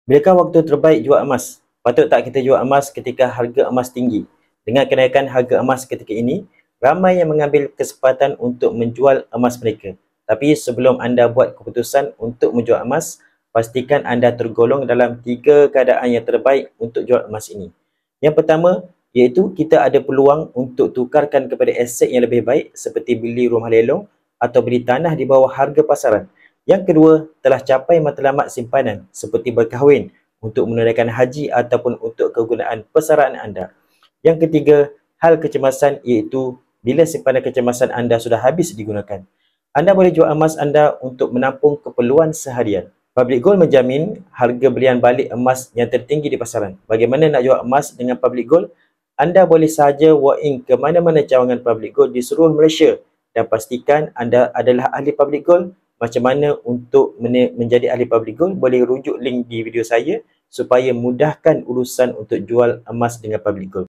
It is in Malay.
Bilakah waktu terbaik jual emas? Patut tak kita jual emas ketika harga emas tinggi? Dengan kenaikan harga emas ketika ini, ramai yang mengambil kesempatan untuk menjual emas mereka. Tapi sebelum anda buat keputusan untuk menjual emas, pastikan anda tergolong dalam 3 keadaan yang terbaik untuk jual emas ini. Yang pertama, iaitu kita ada peluang untuk tukarkan kepada aset yang lebih baik seperti beli rumah lelong atau beli tanah di bawah harga pasaran. Yang kedua, telah capai matlamat simpanan seperti berkahwin, untuk menunaikan haji ataupun untuk kegunaan persaraan anda. Yang ketiga, hal kecemasan iaitu bila simpanan kecemasan anda sudah habis digunakan. Anda boleh jual emas anda untuk menampung keperluan seharian. Public Gold menjamin harga belian balik emas yang tertinggi di pasaran. Bagaimana nak jual emas dengan Public Gold? Anda boleh sahaja walk-in ke mana-mana cawangan Public Gold di seluruh Malaysia dan pastikan anda adalah ahli Public Gold. Macam mana untuk menjadi ahli Public Gold? Boleh rujuk link di video saya supaya mudahkan urusan untuk jual emas dengan Public Gold.